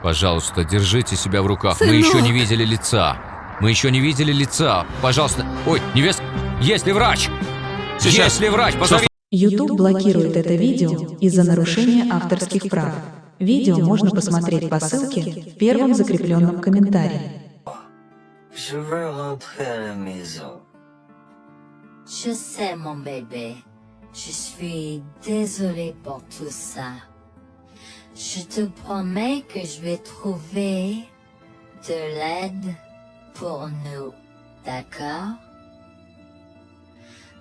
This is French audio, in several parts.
Пожалуйста, держите себя в руках. Сынок. Мы еще не видели лица. Мы еще не видели лица. Пожалуйста. Ой, невеста. Есть ли врач? Сейчас. Есть ли врач? Позови. YouTube блокирует это видео из-за нарушения авторских прав. Видео можно посмотреть по ссылке в первом закрепленном комментарии. Je veux rentrer à la maison. Je sais, mon bébé. Je suis désolée pour tout ça. Je te promets que je vais trouver de l'aide pour nous, d'accord?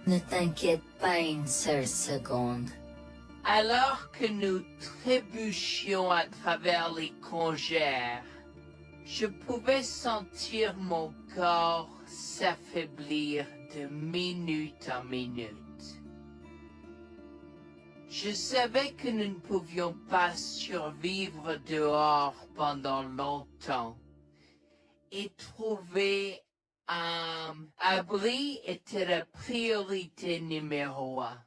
Ne t'inquiète pas une seule seconde. Alors que nous trébuchions à travers les congères, je pouvais sentir mon corps s'affaiblir de minute en minute. Je savais que nous ne pouvions pas survivre dehors pendant longtemps et trouver un abri était la priorité numéro 1.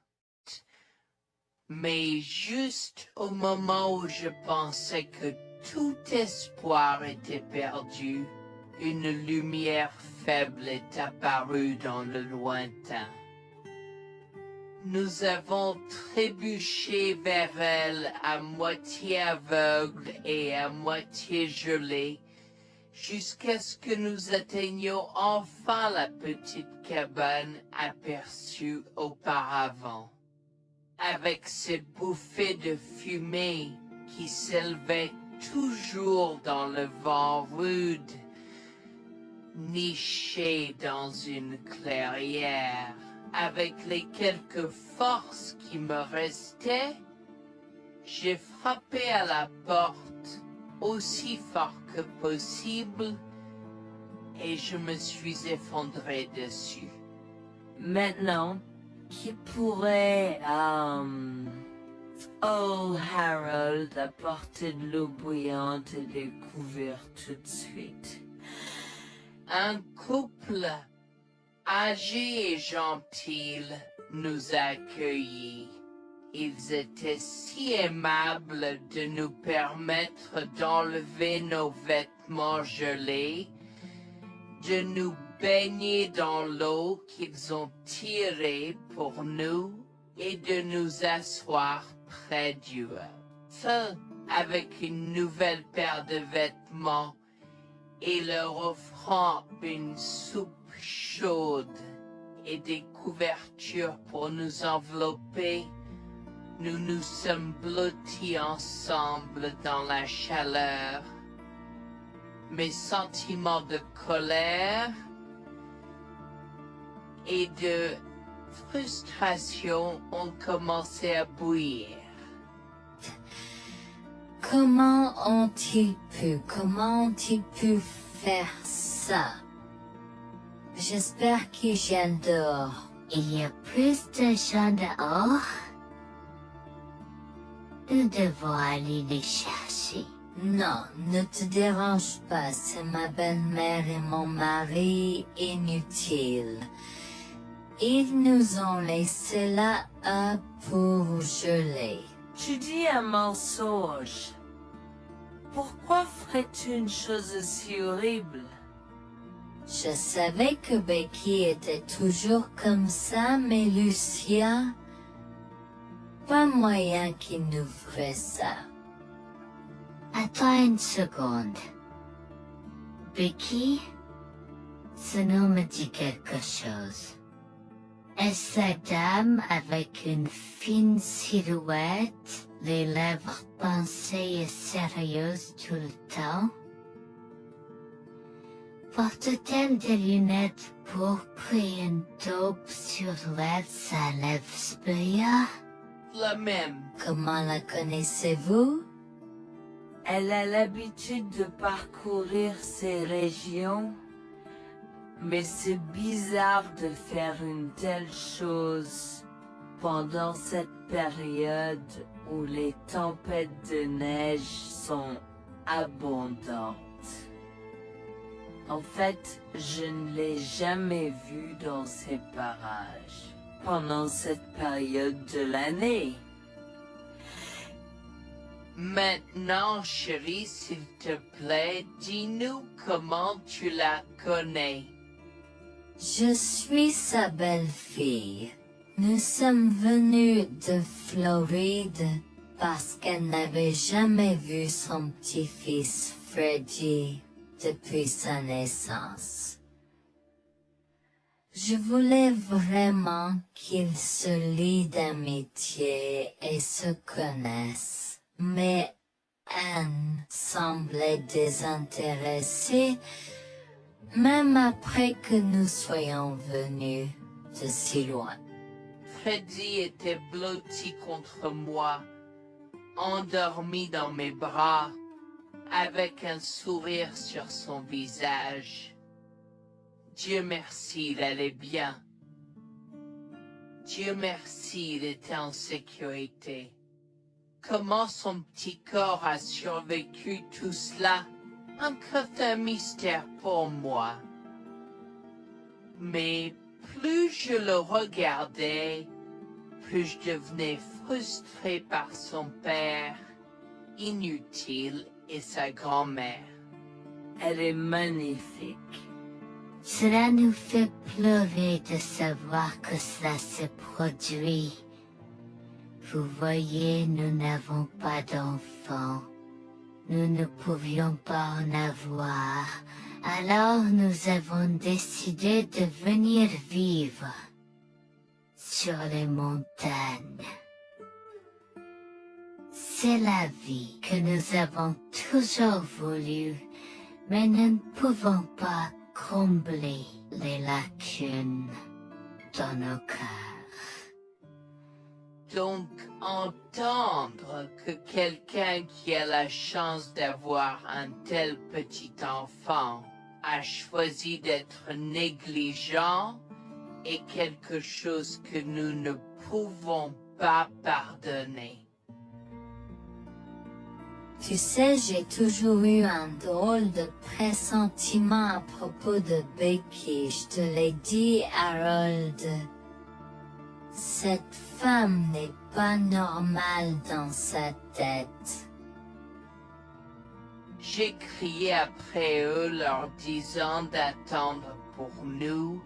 Mais juste au moment où je pensais que tout espoir était perdu, une lumière faible est apparue dans le lointain. Nous avons trébuché vers elle à moitié aveugle et à moitié gelé, jusqu'à ce que nous atteignions enfin la petite cabane aperçue auparavant. Avec ces bouffées de fumée qui s'élevaient toujours dans le vent rude, nichées dans une clairière. Avec les quelques forces qui me restaient, j'ai frappé à la porte aussi fort que possible et je me suis effondré dessus. Maintenant, qui pourrait, oh Harold, apporter de l'eau bouillante et des couverts tout de suite? Un couple âgé et gentil nous a accueillis. Ils étaient si aimables de nous permettre d'enlever nos vêtements gelés, de nous baigner dans l'eau qu'ils ont tirée pour nous et de nous asseoir près du feu avec une nouvelle paire de vêtements et leur offrant une soupe chaude et des couvertures pour nous envelopper. Nous nous sommes blottis ensemble dans la chaleur. Mes sentiments de colère et de frustration ont commencé à bouillir. Comment ont-ils pu faire ça? J'espère qu'ils viennent dehors. Il y a plus de gens dehors? Nous devons aller les chercher. Non, ne te dérange pas, c'est ma belle-mère et mon mari inutiles. Ils nous ont laissé là pour geler. Tu dis un mensonge. Pourquoi ferais-tu une chose aussi horrible? Je savais que Becky était toujours comme ça, mais Lucia, pas moyen qu'il nous ferait ça. Attends une seconde. Becky, ce nom me dit quelque chose. Est-ce la dame avec une fine silhouette, les lèvres pincées et sérieuses tout le temps? Porte-t-elle des lunettes pourpres et une taupe sur l'aide sa lèvre spéa? La même. Comment la connaissez-vous? Elle a l'habitude de parcourir ces régions, mais c'est bizarre de faire une telle chose pendant cette période où les tempêtes de neige sont abondantes. En fait, je ne l'ai jamais vue dans ces parages pendant cette période de l'année. Maintenant, chérie, s'il te plaît, dis-nous comment tu la connais. Je suis sa belle-fille. Nous sommes venus de Floride parce qu'elle n'avait jamais vu son petit-fils Freddy depuis sa naissance. Je voulais vraiment qu'ils se lient d'amitié et se connaissent, mais Anne semblait désintéressée, même après que nous soyons venus de si loin. Freddy était blotti contre moi, endormi dans mes bras, avec un sourire sur son visage. Dieu merci, il allait bien. Dieu merci, il était en sécurité. Comment son petit corps a survécu tout cela? Encore un mystère pour moi. Mais plus je le regardais, plus je devenais frustré par son père, inutile, et sa grand-mère. Elle est magnifique. Cela nous fait pleurer de savoir que cela se produit. Vous voyez, nous n'avons pas d'enfants. Nous ne pouvions pas en avoir. Alors nous avons décidé de venir vivre sur les montagnes. C'est la vie que nous avons toujours voulu, mais nous ne pouvons pas combler les lacunes dans nos cœurs. Donc, entendre que quelqu'un qui a la chance d'avoir un tel petit enfant a choisi d'être négligent est quelque chose que nous ne pouvons pas pardonner. Tu sais, j'ai toujours eu un drôle de pressentiment à propos de Becky, je te l'ai dit, Harold. Cette femme n'est pas normale dans sa tête. J'ai crié après eux leur disant d'attendre pour nous,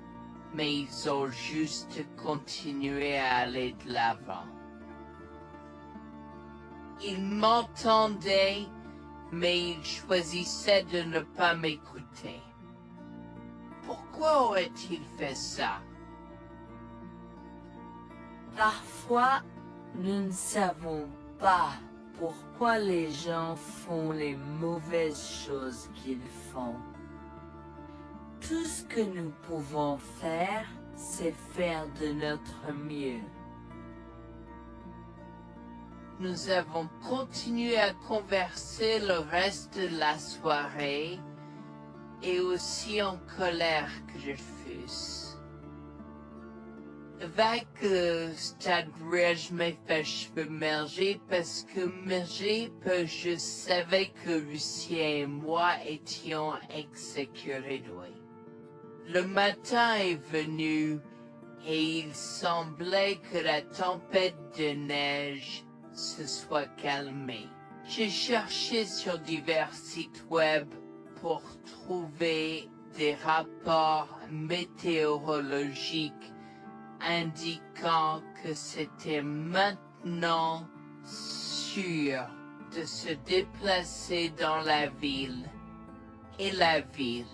mais ils ont juste continué à aller de l'avant. Ils m'entendaient, mais ils choisissaient de ne pas m'écouter. Pourquoi aurait-il fait ça? Parfois, nous ne savons pas pourquoi les gens font les mauvaises choses qu'ils font. Tout ce que nous pouvons faire, c'est faire de notre mieux. Nous avons continué à converser le reste de la soirée, et aussi en colère que je fusse. Avec stade je m'ai fait cheveux merger parce que je savais que Lucien et moi étions exécurés. Le matin est venu et il semblait que la tempête de neige se soit calmée. J'ai cherché sur divers sites web pour trouver des rapports météorologiques indiquant que c'était maintenant sûr de se déplacer dans la ville. Et la ville.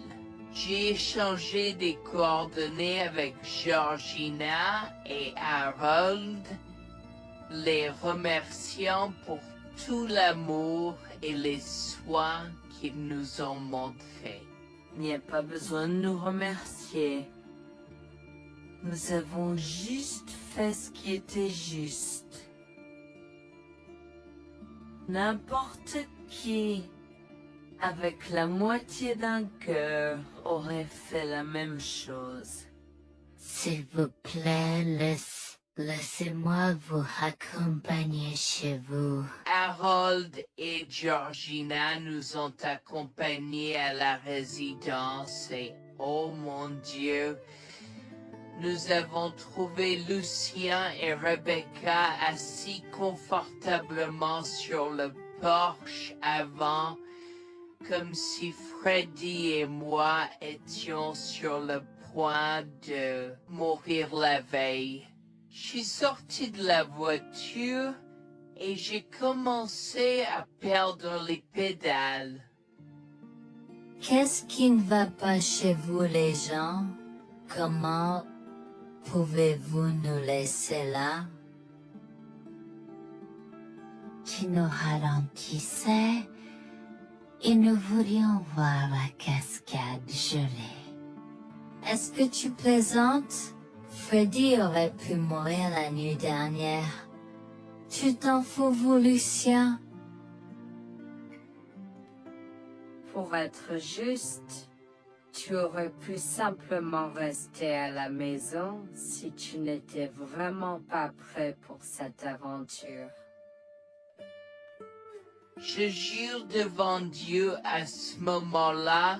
J'ai échangé des coordonnées avec Georgina et Harold, les remerciant pour tout l'amour et les soins qu'ils nous ont montrés. Il n'y a pas besoin de nous remercier. Nous avons juste fait ce qui était juste. N'importe qui, avec la moitié d'un cœur, aurait fait la même chose. S'il vous plaît, laissez-moi vous raccompagner chez vous. Harold et Georgina nous ont accompagnés à la résidence et, oh mon Dieu, nous avons trouvé Lucien et Rebecca assis confortablement sur le porche avant, comme si Freddy et moi étions sur le point de mourir la veille. Je suis sorti de la voiture et j'ai commencé à perdre les pédales. Qu'est-ce qui ne va pas chez vous les gens? Comment pouvez-vous nous laisser là? Tu nous ralentissais et nous voulions voir la cascade gelée. Est-ce que tu plaisantes? Freddy aurait pu mourir la nuit dernière. Tu t'en fous, vous, Lucien? Pour être juste, tu aurais pu simplement rester à la maison si tu n'étais vraiment pas prêt pour cette aventure. Je jure devant Dieu, à ce moment-là,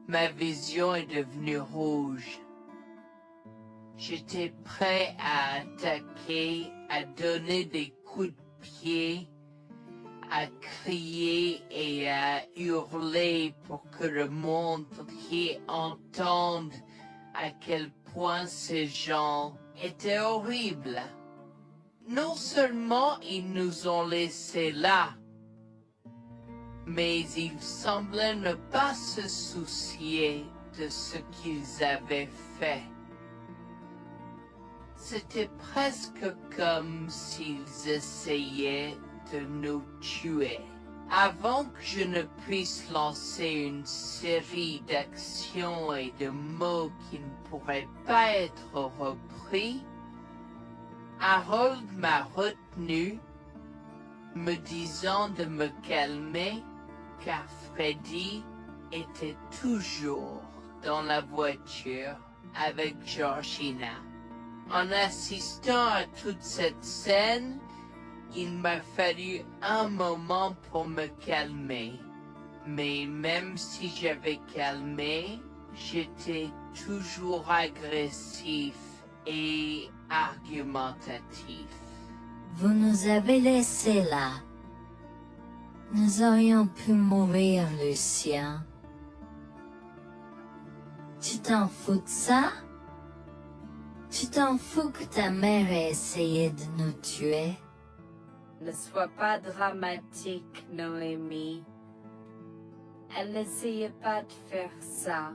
ma vision est devenue rouge. J'étais prêt à attaquer, à donner des coups de pied, à crier et à hurler pour que le monde entier entende à quel point ces gens étaient horribles. Non seulement ils nous ont laissés là, mais ils semblaient ne pas se soucier de ce qu'ils avaient fait. C'était presque comme s'ils essayaient de nous tuer. Avant que je ne puisse lancer une série d'actions et de mots qui ne pourraient pas être repris, Harold m'a retenu, me disant de me calmer, car Freddy était toujours dans la voiture avec Georgina. En assistant à toute cette scène, il m'a fallu un moment pour me calmer. Mais même si j'avais calmé, j'étais toujours agressif et argumentatif. Vous nous avez laissés là. Nous aurions pu mourir, Lucien. Tu t'en fous de ça? Tu t'en fous que ta mère ait essayé de nous tuer? Ne sois pas dramatique, Noémie. Elle n'essayait pas de faire ça.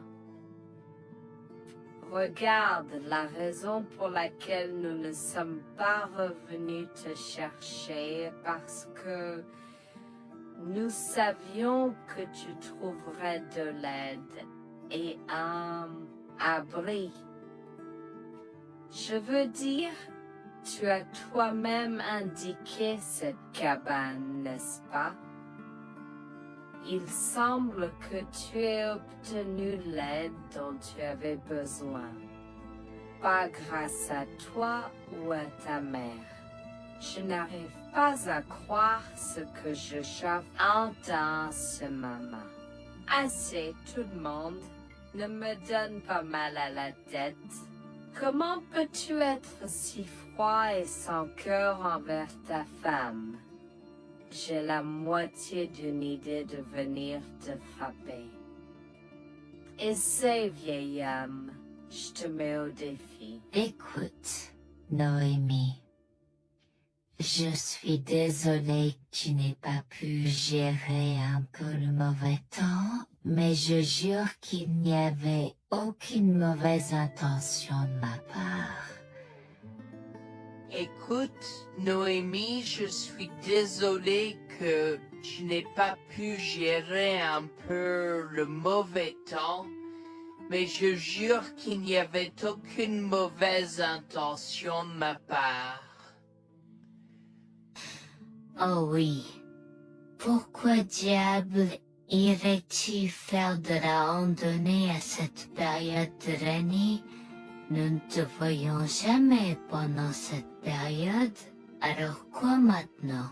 Regarde, la raison pour laquelle nous ne sommes pas revenus te chercher est parce que nous savions que tu trouverais de l'aide et un abri. Je veux dire, tu as toi-même indiqué cette cabane, n'est-ce pas? Il semble que tu aies obtenu l'aide dont tu avais besoin. Pas grâce à toi ou à ta mère. Je n'arrive pas à croire ce que j'entends ce moment. Assez, tout le monde. Ne me donne pas mal à la tête. Comment peux-tu être si froid et sans cœur envers ta femme? J'ai la moitié d'une idée de venir te frapper. Essaie, vieil homme. Je te mets au défi. Écoute, Noémie. Je suis désolée que tu n'aies pas pu gérer un peu le mauvais temps, mais je jure qu'il n'y avait aucune mauvaise intention de ma part. Écoute, Noémie, je suis désolée que tu n'aies pas pu gérer un peu le mauvais temps, mais je jure qu'il n'y avait aucune mauvaise intention de ma part. Oh oui. Pourquoi diable irais-tu faire de la randonnée à cette période de l'année? Nous ne te voyons jamais pendant cette période, alors quoi maintenant?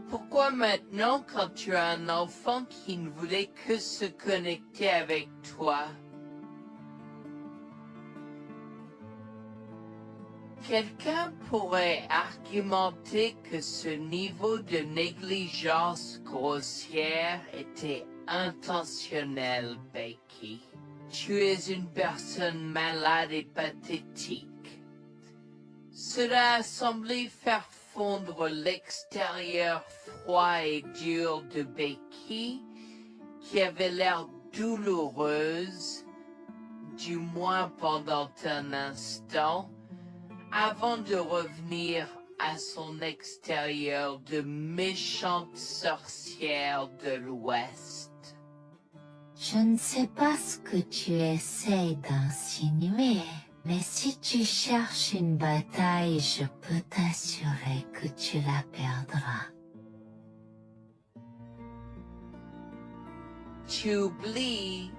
Pourquoi maintenant quand tu as un enfant qui ne voulait que se connecter avec toi? Quelqu'un pourrait argumenter que ce niveau de négligence grossière était intentionnel, Becky. Tu es une personne malade et pathétique. Cela a semblé faire fondre l'extérieur froid et dur de Becky, qui avait l'air douloureuse, du moins pendant un instant, avant de revenir à son extérieur de méchante sorcière de l'Ouest. Je ne sais pas ce que tu essaies d'insinuer, mais si tu cherches une bataille, je peux t'assurer que tu la perdras. Tu oublies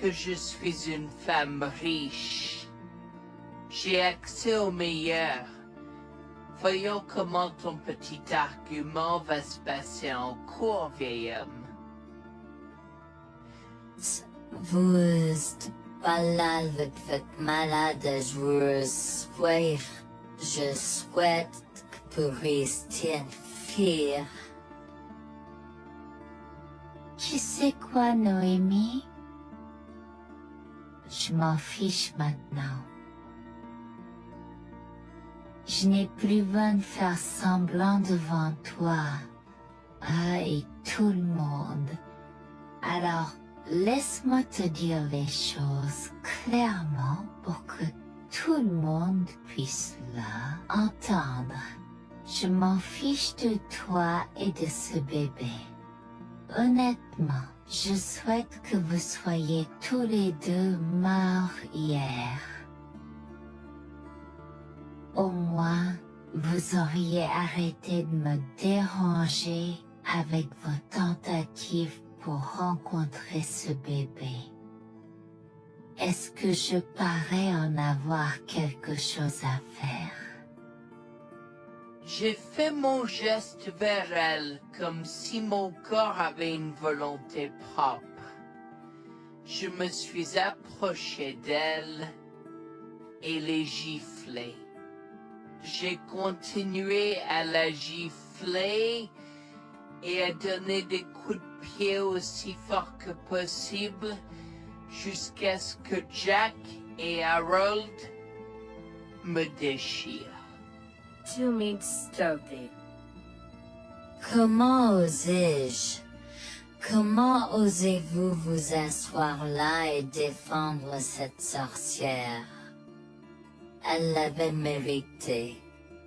que je suis une femme riche. J'ai accès au meilleur. Voyons comment ton petit argument va se passer en cours, vieil homme. Vous balade avec votre malade joueuse soir. Je souhaite que vous restiez une fille. Tu sais quoi, Noémie? Je m'en fiche maintenant. Je n'ai plus besoin de faire semblant devant toi et tout le monde. Alors, laisse-moi te dire les choses clairement pour que tout le monde puisse entendre. Je m'en fiche de toi et de ce bébé. Honnêtement, je souhaite que vous soyez tous les deux morts hier. Au moins, vous auriez arrêté de me déranger avec vos tentatives pour rencontrer ce bébé. Est-ce que je parais en avoir quelque chose à faire? J'ai fait mon geste vers elle comme si mon corps avait une volonté propre. Je me suis approché d'elle et l'ai giflée. J'ai continué à la gifler et à donner des coups de pied aussi fort que possible jusqu'à ce que Jack et Harold me déchirent. Tu m'es stoppé. Comment osais-je? Comment osez-vous vous asseoir là et défendre cette sorcière? Elle l'avait mérité.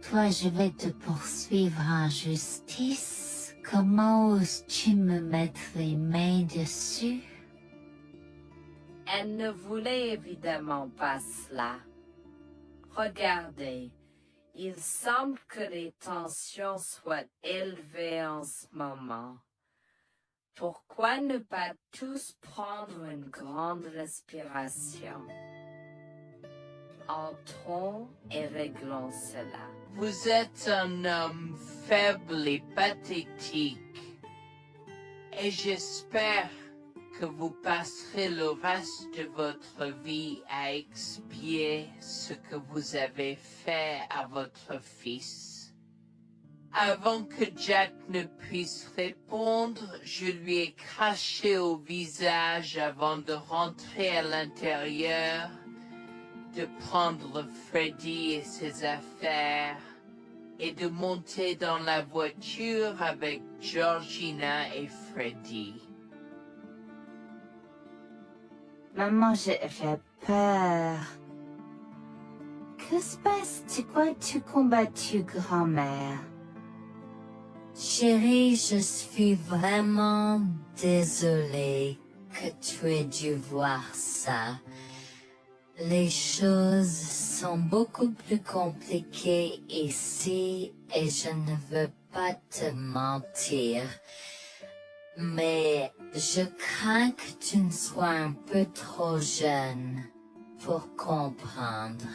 Toi, je vais te poursuivre en justice. Comment oses-tu me mettre les mains dessus? Elle ne voulait évidemment pas cela. Regardez, il semble que les tensions soient élevées en ce moment. Pourquoi ne pas tous prendre une grande respiration? Entrons et réglons cela. Vous êtes un homme faible et pathétique, et j'espère que vous passerez le reste de votre vie à expier ce que vous avez fait à votre fils. Avant que Jack ne puisse répondre, je lui ai craché au visage avant de rentrer à l'intérieur, de prendre Freddy et ses affaires, et de monter dans la voiture avec Georgina et Freddy. Maman, j'ai peur. Que se passe? Tu crois que tu combattu, grand-mère? Chérie, je suis vraiment désolée que tu aies dû voir ça. Les choses sont beaucoup plus compliquées ici et je ne veux pas te mentir. Mais je crains que tu ne sois un peu trop jeune pour comprendre.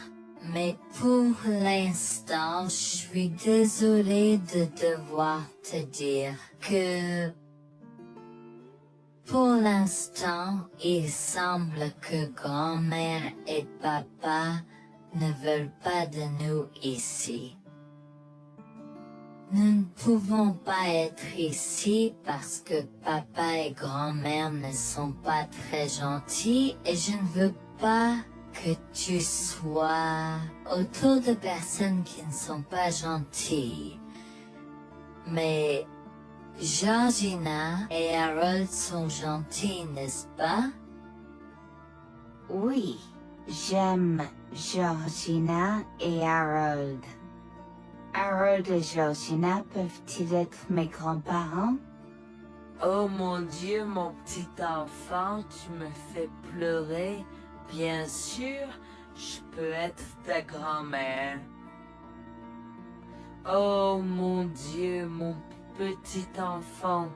Mais pour l'instant, je suis désolée de devoir te dire que pour l'instant, il semble que grand-mère et papa ne veulent pas de nous ici. Nous ne pouvons pas être ici parce que papa et grand-mère ne sont pas très gentils et je ne veux pas que tu sois autour de personnes qui ne sont pas gentilles. Mais Georgina et Harold sont gentils, n'est-ce pas? Oui, j'aime Georgina et Harold. Harold et Georgina peuvent-ils être mes grands-parents? Oh mon Dieu, mon petit enfant, tu me fais pleurer. Bien sûr, je peux être ta grand-mère. Oh mon Dieu, mon petit enfant,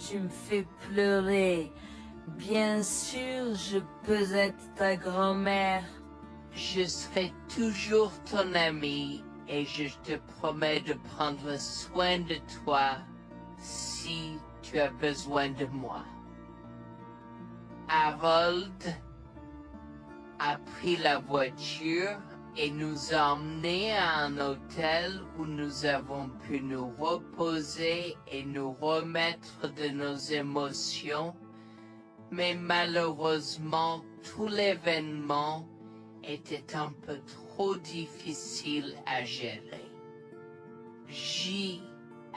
tu me fais pleurer. Bien sûr, je peux être ta grand-mère. Je serai toujours ton ami et je te promets de prendre soin de toi si tu as besoin de moi. Harold a pris la voiture et nous a emmenés à un hôtel où nous avons pu nous reposer et nous remettre de nos émotions, mais malheureusement tout l'événement était un peu trop difficile à gérer. J'y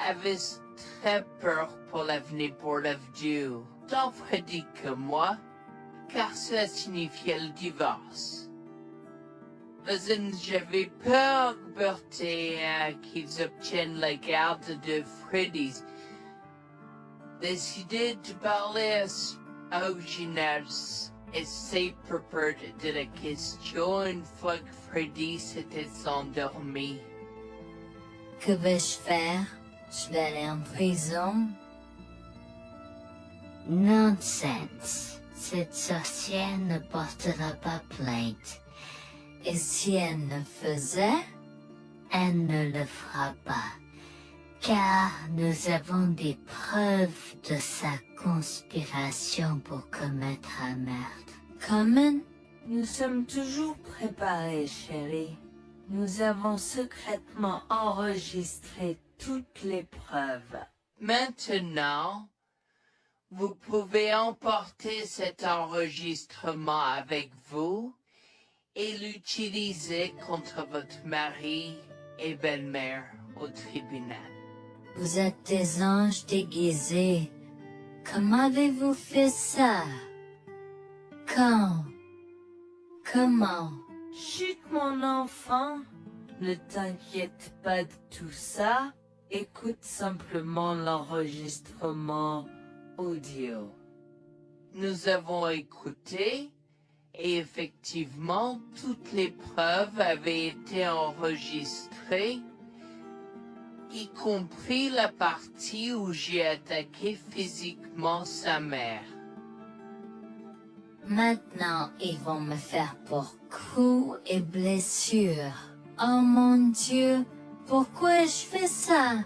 avais très peur pour l'avenir Board of Dieu, tant Freddy que moi, car cela signifiait le divorce. Mais j'avais peur, Bertie, qu'ils obtiennent la garde de Freddy. Décidé de parler à Eugénie et ses propos de la question une fois que Freddy s'était endormi. Que vais-je faire? Je vais aller en prison? Nonsense. Cette sorcière ne portera pas plainte. Et si elle ne faisait, elle ne le fera pas. Car nous avons des preuves de sa conspiration pour commettre un meurtre. Comment? Nous sommes toujours préparés, chérie. Nous avons secrètement enregistré toutes les preuves. Maintenant, vous pouvez emporter cet enregistrement avec vous et l'utiliser contre votre mari et belle-mère au tribunal. Vous êtes des anges déguisés. Comment avez-vous fait ça? Quand? Comment? Chut, mon enfant, ne t'inquiète pas de tout ça. Écoute simplement l'enregistrement audio. Nous avons écouté et effectivement toutes les preuves avaient été enregistrées, y compris la partie où j'ai attaqué physiquement sa mère. Maintenant, ils vont me faire pour coups et blessures. Oh mon Dieu, pourquoi je fais ça?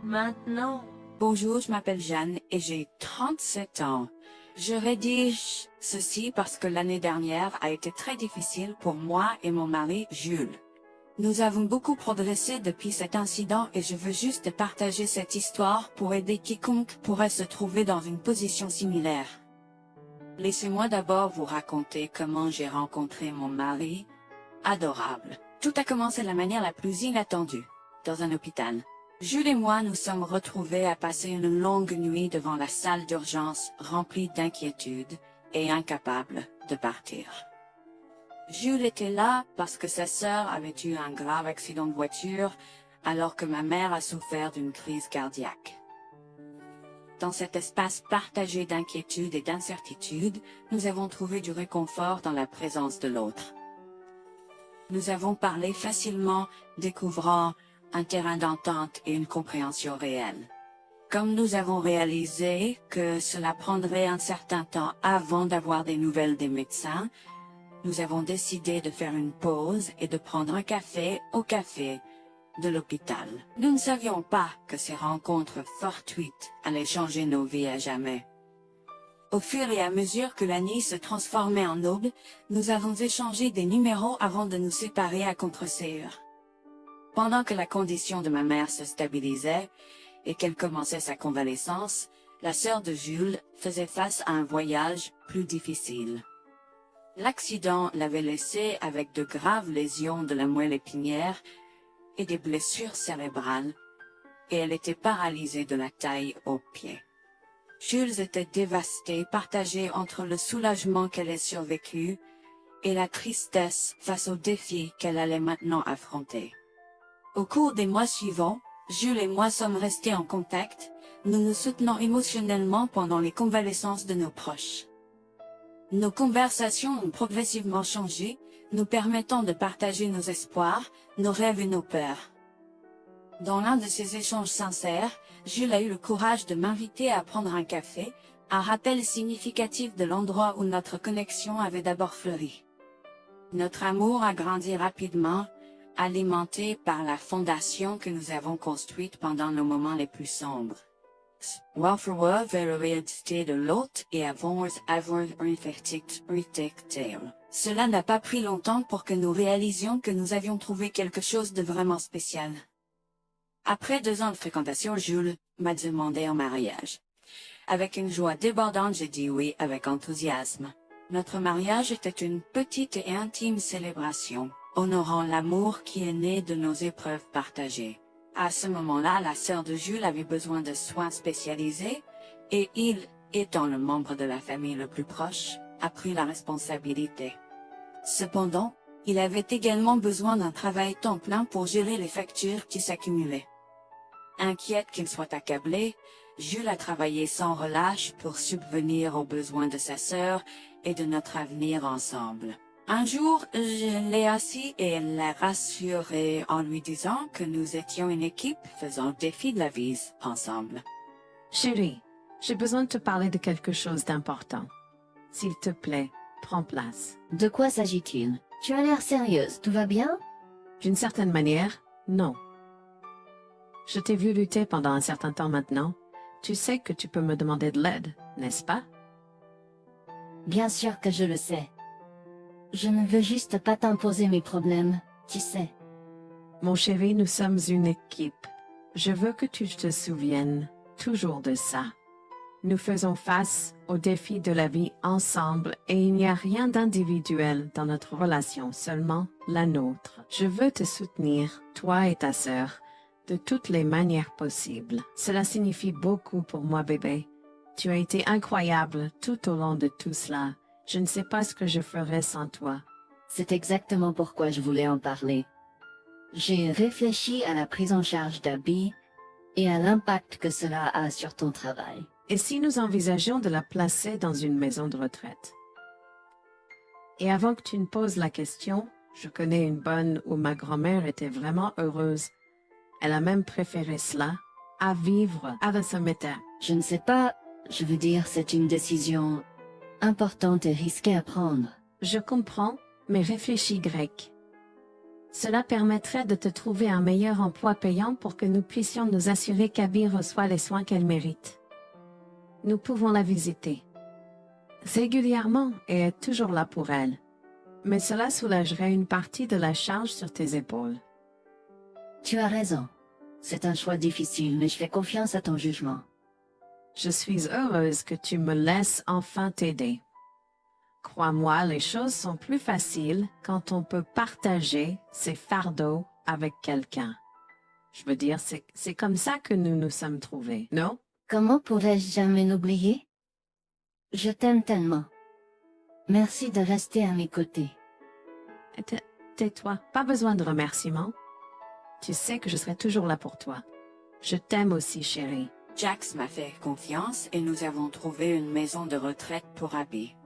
Maintenant, Bonjour, je m'appelle Jeanne et j'ai 37 ans. Je rédige ceci parce que l'année dernière a été très difficile pour moi et mon mari Jules. Nous avons beaucoup progressé depuis cet incident et je veux juste partager cette histoire pour aider quiconque pourrait se trouver dans une position similaire. Laissez-moi d'abord vous raconter comment j'ai rencontré mon mari, adorable. Tout a commencé de la manière la plus inattendue, dans un hôpital. Jules et moi nous sommes retrouvés à passer une longue nuit devant la salle d'urgence remplie d'inquiétude et incapables de partir. Jules était là parce que sa sœur avait eu un grave accident de voiture alors que ma mère a souffert d'une crise cardiaque. Dans cet espace partagé d'inquiétude et d'incertitude, nous avons trouvé du réconfort dans la présence de l'autre. Nous avons parlé facilement, découvrant un terrain d'entente et une compréhension réelle. Comme nous avons réalisé que cela prendrait un certain temps avant d'avoir des nouvelles des médecins, nous avons décidé de faire une pause et de prendre un café au café de l'hôpital. Nous ne savions pas que ces rencontres fortuites allaient changer nos vies à jamais. Au fur et à mesure que la nuit se transformait en aube, nous avons échangé des numéros avant de nous séparer à contre-séance. Pendant que la condition de ma mère se stabilisait et qu'elle commençait sa convalescence, la sœur de Jules faisait face à un voyage plus difficile. L'accident l'avait laissée avec de graves lésions de la moelle épinière et des blessures cérébrales, et elle était paralysée de la taille aux pieds. Jules était dévasté, partagé entre le soulagement qu'elle ait survécu et la tristesse face aux défis qu'elle allait maintenant affronter. Au cours des mois suivants, Jules et moi sommes restés en contact, nous nous soutenons émotionnellement pendant les convalescences de nos proches. Nos conversations ont progressivement changé, nous permettant de partager nos espoirs, nos rêves et nos peurs. Dans l'un de ces échanges sincères, Jules a eu le courage de m'inviter à prendre un café, un rappel significatif de l'endroit où notre connexion avait d'abord fleuri. Notre amour a grandi rapidement, alimenté par la fondation que nous avons construite pendant nos moments les plus sombres. Welfare vérifié de l'autre et avoir Cela n'a pas pris longtemps pour que nous réalisions que nous avions trouvé quelque chose de vraiment spécial. Après 2 ans de fréquentation, Jules m'a demandé en mariage. Avec une joie débordante, j'ai dit oui avec enthousiasme. Notre mariage était une petite et intime célébration, honorant l'amour qui est né de nos épreuves partagées. À ce moment-là, la sœur de Jules avait besoin de soins spécialisés, et il, étant le membre de la famille le plus proche, a pris la responsabilité. Cependant, il avait également besoin d'un travail temps plein pour gérer les factures qui s'accumulaient. Inquiète qu'il soit accablé, Jules a travaillé sans relâche pour subvenir aux besoins de sa sœur et de notre avenir ensemble. Un jour, je l'ai assis et l'ai rassuré en lui disant que nous étions une équipe faisant le défi de la vie ensemble. Chérie, j'ai besoin de te parler de quelque chose d'important. S'il te plaît, prends place. De quoi s'agit-il? Tu as l'air sérieuse, tout va bien? D'une certaine manière, non. Je t'ai vu lutter pendant un certain temps maintenant. Tu sais que tu peux me demander de l'aide, n'est-ce pas? Bien sûr que je le sais. Je ne veux juste pas t'imposer mes problèmes, tu sais. Mon chéri, nous sommes une équipe. Je veux que tu te souviennes toujours de ça. Nous faisons face aux défis de la vie ensemble et il n'y a rien d'individuel dans notre relation, seulement la nôtre. Je veux te soutenir, toi et ta sœur, de toutes les manières possibles. Cela signifie beaucoup pour moi, bébé. Tu as été incroyable tout au long de tout cela. Je ne sais pas ce que je ferais sans toi. C'est exactement pourquoi je voulais en parler. J'ai réfléchi à la prise en charge d'Abby et à l'impact que cela a sur ton travail. Et si nous envisageons de la placer dans une maison de retraite? Et avant que tu ne poses la question, je connais une bonne où ma grand-mère était vraiment heureuse. Elle a même préféré cela à vivre avec son métier. Je ne sais pas, je veux dire, c'est une décision importante et risquée à prendre. Je comprends, mais réfléchis grec. Cela permettrait de te trouver un meilleur emploi payant pour que nous puissions nous assurer qu'Abby reçoit les soins qu'elle mérite. Nous pouvons la visiter régulièrement et être toujours là pour elle. Mais cela soulagerait une partie de la charge sur tes épaules. Tu as raison. C'est un choix difficile, mais je fais confiance à ton jugement. Je suis heureuse que tu me laisses enfin t'aider. Crois-moi, les choses sont plus faciles quand on peut partager ses fardeaux avec quelqu'un. Je veux dire, c'est comme ça que nous nous sommes trouvés, non? Comment pourrais-je jamais l'oublier? Je t'aime tellement. Merci de rester à mes côtés. Tais-toi, pas besoin de remerciements. Tu sais que je serai toujours là pour toi. Je t'aime aussi, chérie. Jax m'a fait confiance et nous avons trouvé une maison de retraite pour Abby.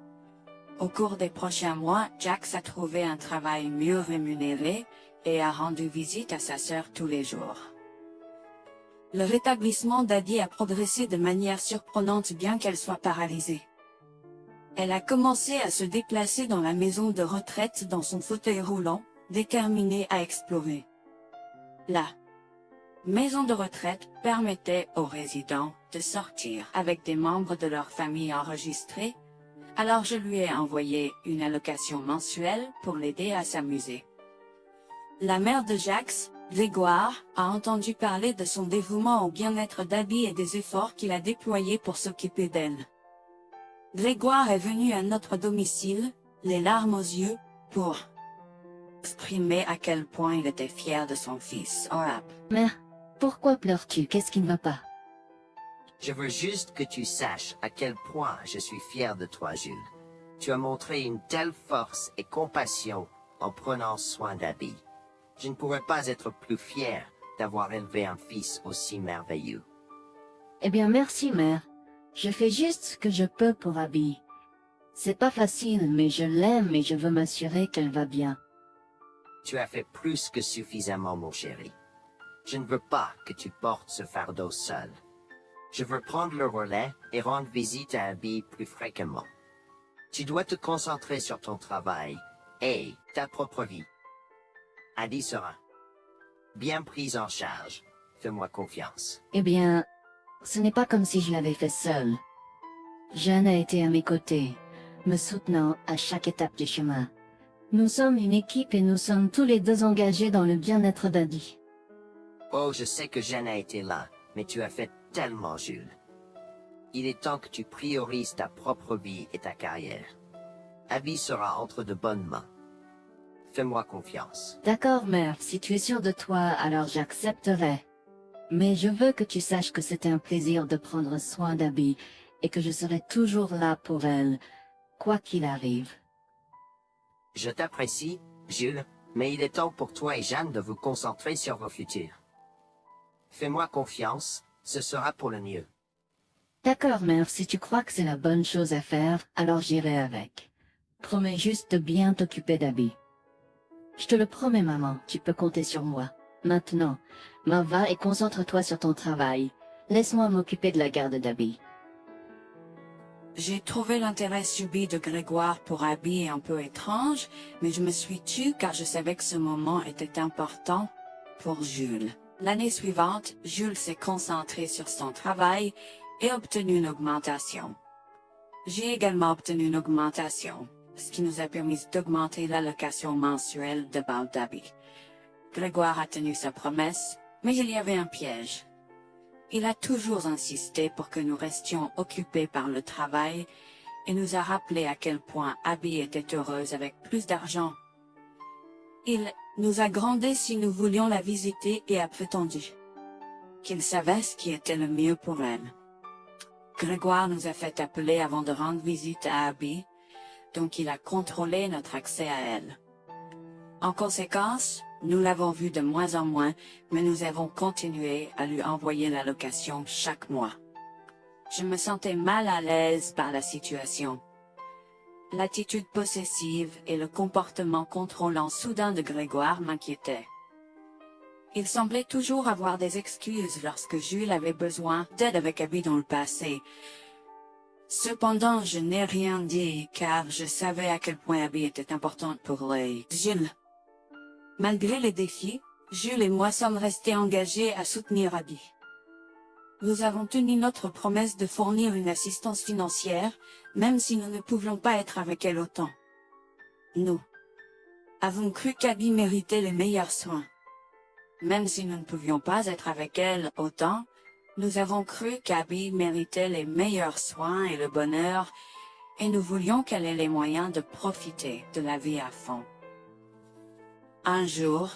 Au cours des prochains mois, Jax a trouvé un travail mieux rémunéré et a rendu visite à sa sœur tous les jours. Le rétablissement d'Abby a progressé de manière surprenante bien qu'elle soit paralysée. Elle a commencé à se déplacer dans la maison de retraite dans son fauteuil roulant, déterminée à explorer. Là, maison de retraite permettait aux résidents de sortir avec des membres de leur famille enregistrés, alors je lui ai envoyé une allocation mensuelle pour l'aider à s'amuser. La mère de Jax, Grégoire, a entendu parler de son dévouement au bien-être d'Abby et des efforts qu'il a déployés pour s'occuper d'elle. Grégoire est venu à notre domicile, les larmes aux yeux, pour exprimer à quel point il était fier de son fils, Orap. Mère, pourquoi pleures-tu? Qu'est-ce qui ne va pas? Je veux juste que tu saches à quel point je suis fier de toi, Jules. Tu as montré une telle force et compassion en prenant soin d'Abby. Je ne pourrais pas être plus fier d'avoir élevé un fils aussi merveilleux. Eh bien, merci, mère. Je fais juste ce que je peux pour Abby. C'est pas facile, mais je l'aime et je veux m'assurer qu'elle va bien. Tu as fait plus que suffisamment, mon chéri. Je ne veux pas que tu portes ce fardeau seul. Je veux prendre le relais et rendre visite à Abby plus fréquemment. Tu dois te concentrer sur ton travail et ta propre vie. Abby sera bien prise en charge. Fais-moi confiance. Eh bien, ce n'est pas comme si je l'avais fait seule. Jeanne a été à mes côtés, me soutenant à chaque étape du chemin. Nous sommes une équipe et nous sommes tous les deux engagés dans le bien-être d'Abby. Oh, je sais que Jeanne a été là, mais tu as fait tellement, Jules. Il est temps que tu priorises ta propre vie et ta carrière. Abby sera entre de bonnes mains. Fais-moi confiance. D'accord, mère, si tu es sûre de toi, alors j'accepterai. Mais je veux que tu saches que c'était un plaisir de prendre soin d'Abby et que je serai toujours là pour elle, quoi qu'il arrive. Je t'apprécie, Jules, mais il est temps pour toi et Jeanne de vous concentrer sur vos futurs. Fais-moi confiance, ce sera pour le mieux. D'accord, mère, si tu crois que c'est la bonne chose à faire, alors j'irai avec. Promets juste de bien t'occuper d'Abby. Je te le promets, maman, tu peux compter sur moi. Maintenant, m'en va et concentre-toi sur ton travail. Laisse-moi m'occuper de la garde d'Abby. J'ai trouvé l'intérêt subi de Grégoire pour Abby un peu étrange, mais je me suis tue car je savais que ce moment était important pour Jules. L'année suivante, Jules s'est concentré sur son travail et obtenu une augmentation. J'ai également obtenu une augmentation, ce qui nous a permis d'augmenter l'allocation mensuelle de Bal d'Abby. Grégoire a tenu sa promesse, mais il y avait un piège. Il a toujours insisté pour que nous restions occupés par le travail et nous a rappelé à quel point Abby était heureuse avec plus d'argent. Il nous a grondé si nous voulions la visiter et a prétendu qu'il savait ce qui était le mieux pour elle. Grégoire nous a fait appeler avant de rendre visite à Abby, donc il a contrôlé notre accès à elle. En conséquence, nous l'avons vue de moins en moins, mais nous avons continué à lui envoyer l'allocation chaque mois. Je me sentais mal à l'aise par la situation. L'attitude possessive et le comportement contrôlant soudain de Grégoire m'inquiétaient. Il semblait toujours avoir des excuses lorsque Jules avait besoin d'aide avec Abby dans le passé. Cependant, je n'ai rien dit car je savais à quel point Abby était importante pour les Jules. Malgré les défis, Jules et moi sommes restés engagés à soutenir Abby. Nous avons tenu notre promesse de fournir une assistance financière, même si nous ne pouvions pas être avec elle autant. Nous avons cru qu'Abby méritait les meilleurs soins. Même si nous ne pouvions pas être avec elle autant, nous avons cru qu'Abby méritait les meilleurs soins et le bonheur, et nous voulions qu'elle ait les moyens de profiter de la vie à fond. Un jour,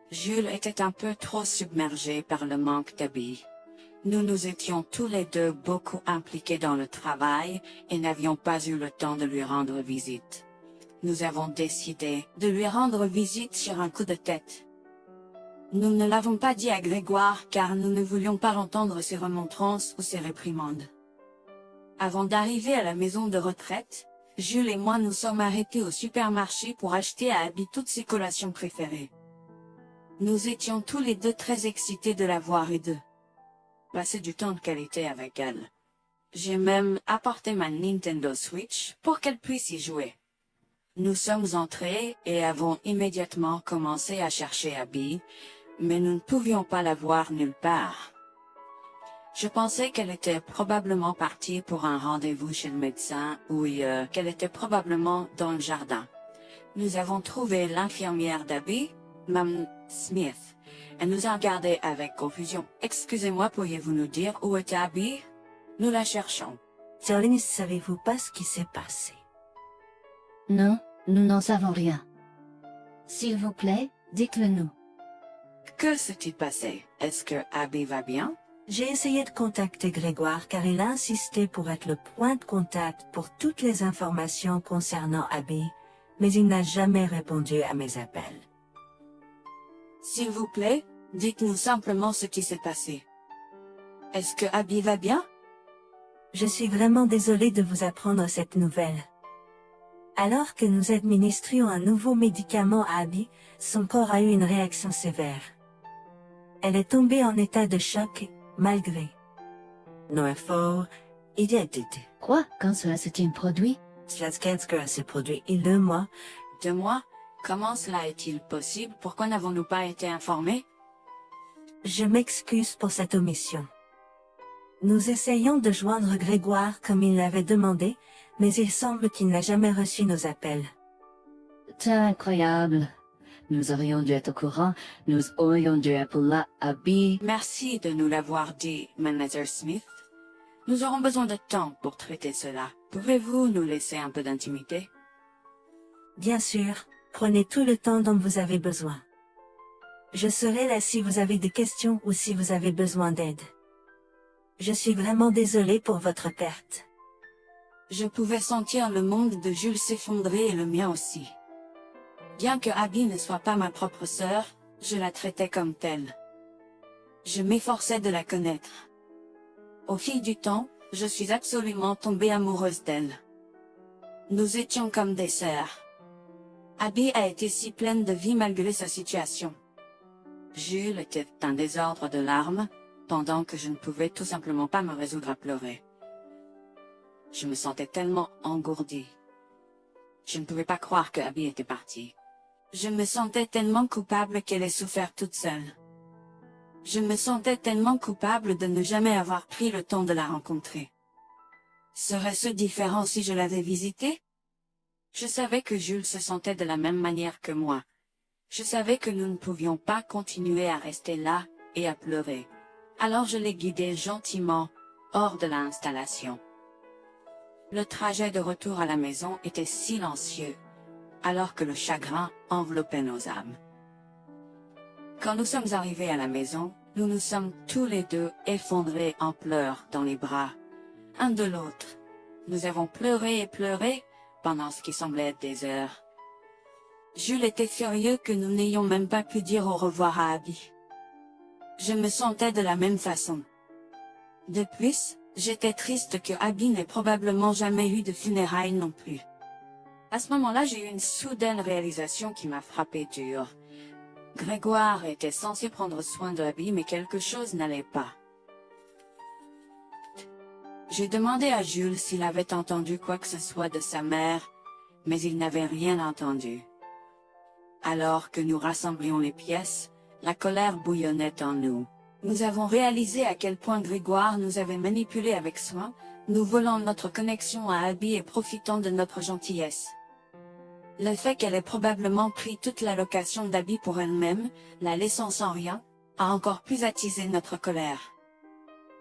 Jules était un peu trop submergé par le manque d'Abby. Nous nous étions tous les deux beaucoup impliqués dans le travail et n'avions pas eu le temps de lui rendre visite. Nous avons décidé de lui rendre visite sur un coup de tête. Nous ne l'avons pas dit à Grégoire car nous ne voulions pas entendre ses remontrances ou ses réprimandes. Avant d'arriver à la maison de retraite, Jules et moi nous sommes arrêtés au supermarché pour acheter à Abby toutes ses collations préférées. Nous étions tous les deux très excités de la voir et de passer du temps de qualité avec elle. J'ai même apporté ma Nintendo Switch pour qu'elle puisse y jouer. Nous sommes entrés et avons immédiatement commencé à chercher Abby, mais nous ne pouvions pas la voir nulle part. Je pensais qu'elle était probablement partie pour un rendez-vous chez le médecin ou qu'elle était probablement dans le jardin. Nous avons trouvé l'infirmière d'Abby, Mme Smith. Elle nous a regardés avec confusion. Excusez-moi, pourriez-vous nous dire où est Abby? Nous la cherchons. Jolly, ne savez-vous pas ce qui s'est passé? Non, nous n'en savons rien. S'il vous plaît, dites-le nous. Que s'est-il passé? Est-ce que Abby va bien? J'ai essayé de contacter Grégoire car il a insisté pour être le point de contact pour toutes les informations concernant Abby, mais il n'a jamais répondu à mes appels. S'il vous plaît, dites-nous simplement ce qui s'est passé. Est-ce que Abby va bien? Je suis vraiment désolée de vous apprendre cette nouvelle. Alors que nous administrions un nouveau médicament à Abby, son corps a eu une réaction sévère. Elle est tombée en état de choc, malgré nos efforts, il a été. Quoi? Quand cela s'est-il produit? Cela s'est produit il y a 2 mois. 2 mois? Comment cela est-il possible? Pourquoi n'avons-nous pas été informés? Je m'excuse pour cette omission. Nous essayons de joindre Grégoire comme il l'avait demandé, mais il semble qu'il n'a jamais reçu nos appels. C'est incroyable. Nous aurions dû être au courant, nous aurions dû appeler Abby. Merci de nous l'avoir dit, Manager Smith. Nous aurons besoin de temps pour traiter cela. Pouvez-vous nous laisser un peu d'intimité? Bien sûr, prenez tout le temps dont vous avez besoin. Je serai là si vous avez des questions ou si vous avez besoin d'aide. Je suis vraiment désolée pour votre perte. Je pouvais sentir le monde de Jules s'effondrer et le mien aussi. Bien que Abby ne soit pas ma propre sœur, je la traitais comme telle. Je m'efforçais de la connaître. Au fil du temps, je suis absolument tombée amoureuse d'elle. Nous étions comme des sœurs. Abby a été si pleine de vie malgré sa situation. Jules était un désordre de larmes, pendant que je ne pouvais tout simplement pas me résoudre à pleurer. Je me sentais tellement engourdie. Je ne pouvais pas croire que Abby était partie. Je me sentais tellement coupable qu'elle ait souffert toute seule. Je me sentais tellement coupable de ne jamais avoir pris le temps de la rencontrer. Serait-ce différent si je l'avais visitée? Je savais que Jules se sentait de la même manière que moi. Je savais que nous ne pouvions pas continuer à rester là et à pleurer. Alors je l'ai guidée gentiment hors de l'installation. Le trajet de retour à la maison était silencieux, alors que le chagrin enveloppait nos âmes. Quand nous sommes arrivés à la maison, nous nous sommes tous les deux effondrés en pleurs dans les bras, un de l'autre. Nous avons pleuré et pleuré pendant ce qui semblait être des heures. Jules était furieux que nous n'ayons même pas pu dire au revoir à Abby. Je me sentais de la même façon. De plus, j'étais triste que Abby n'ait probablement jamais eu de funérailles non plus. À ce moment-là, j'ai eu une soudaine réalisation qui m'a frappé dur. Grégoire était censé prendre soin de Abby, mais quelque chose n'allait pas. J'ai demandé à Jules s'il avait entendu quoi que ce soit de sa mère, mais il n'avait rien entendu. Alors que nous rassemblions les pièces, la colère bouillonnait en nous. Nous avons réalisé à quel point Grégoire nous avait manipulés avec soin, nous volant notre connexion à Abby et profitant de notre gentillesse. Le fait qu'elle ait probablement pris toute l'allocation d'Abby pour elle-même, la laissant sans rien, a encore plus attisé notre colère.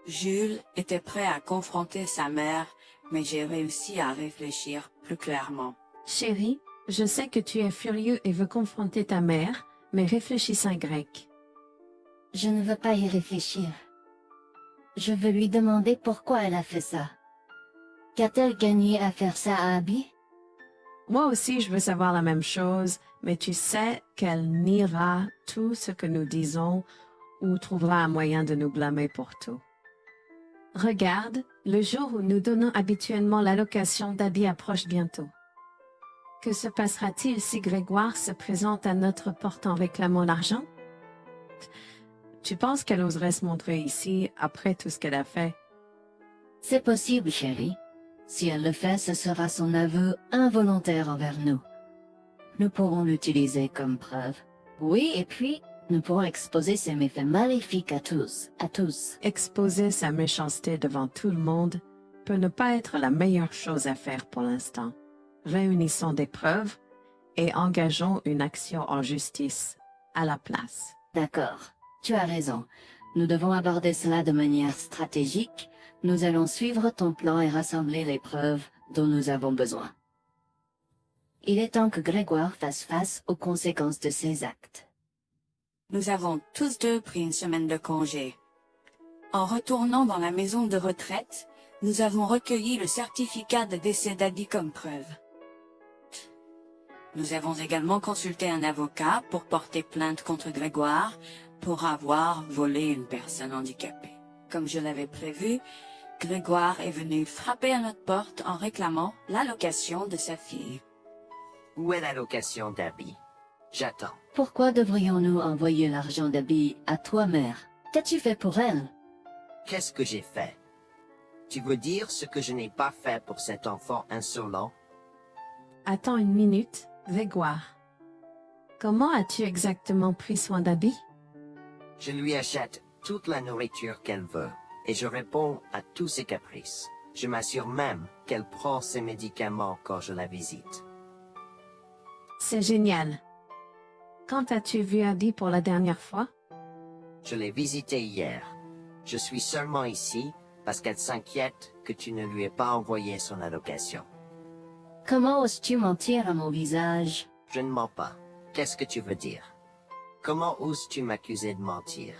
Jules était prêt à confronter sa mère, mais j'ai réussi à réfléchir plus clairement. Chérie, je sais que tu es furieux et veux confronter ta mère, mais réfléchis en grec. Je ne veux pas y réfléchir. Je veux lui demander pourquoi elle a fait ça. Qu'a-t-elle gagné à faire ça à Abby? Moi aussi, je veux savoir la même chose, mais tu sais qu'elle niera tout ce que nous disons ou trouvera un moyen de nous blâmer pour tout. Regarde, le jour où nous donnons habituellement l'allocation d'Abby approche bientôt. Que se passera-t-il si Grégoire se présente à notre porte en réclamant l'argent? Tu penses qu'elle oserait se montrer ici après tout ce qu'elle a fait? C'est possible, chérie. Si elle le fait, ce sera son aveu involontaire envers nous. Nous pourrons l'utiliser comme preuve. Oui, et puis, Nous pourrons exposer ces méfaits maléfiques à tous, à tous. Exposer sa méchanceté devant tout le monde peut ne pas être la meilleure chose à faire pour l'instant. Réunissons des preuves et engageons une action en justice à la place. D'accord, tu as raison. Nous devons aborder cela de manière stratégique. Nous allons suivre ton plan et rassembler les preuves dont nous avons besoin. Il est temps que Grégoire fasse face aux conséquences de ses actes. Nous avons tous deux pris une semaine de congé. En retournant dans la maison de retraite, nous avons recueilli le certificat de décès d'Abby comme preuve. Nous avons également consulté un avocat pour porter plainte contre Grégoire pour avoir volé une personne handicapée. Comme je l'avais prévu, Grégoire est venu frapper à notre porte en réclamant l'allocation de sa fille. Où est l'allocation d'Abby? J'attends. Pourquoi devrions-nous envoyer l'argent d'Abby à toi, mère? Qu'as-tu fait pour elle? Qu'est-ce que j'ai fait? Tu veux dire ce que je n'ai pas fait pour cet enfant insolent? Attends une minute, Grégoire. Comment as-tu exactement pris soin d'Abby? Je lui achète toute la nourriture qu'elle veut et je réponds à tous ses caprices. Je m'assure même qu'elle prend ses médicaments quand je la visite. C'est génial. Quand as-tu vu Abby pour la dernière fois? Je l'ai visitée hier. Je suis seulement ici parce qu'elle s'inquiète que tu ne lui aies pas envoyé son allocation. Comment oses-tu mentir à mon visage? Je ne mens pas. Qu'est-ce que tu veux dire? Comment oses-tu m'accuser de mentir?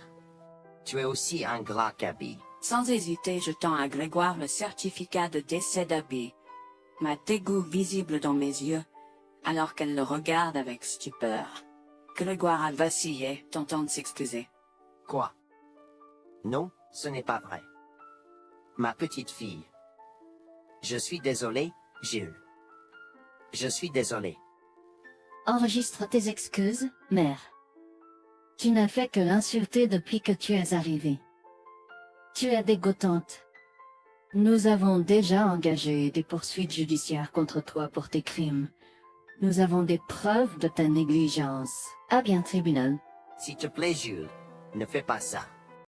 Tu es aussi ingrat qu'Abby. Sans hésiter, je tends à Grégoire le certificat de décès d'Abby, ma dégoût visible dans mes yeux, alors qu'elle le regarde avec stupeur. Grégoire a vacillé, tentant de s'excuser. Quoi? Non, ce n'est pas vrai. Ma petite fille. Je suis désolé, Jules. Je suis désolé. Enregistre tes excuses, mère. Tu n'as fait que l'insulter depuis que tu es arrivée. Tu es dégoûtante. Nous avons déjà engagé des poursuites judiciaires contre toi pour tes crimes. Nous avons des preuves de ta négligence. À bien, tribunal. S'il te plaît, Jules, ne fais pas ça.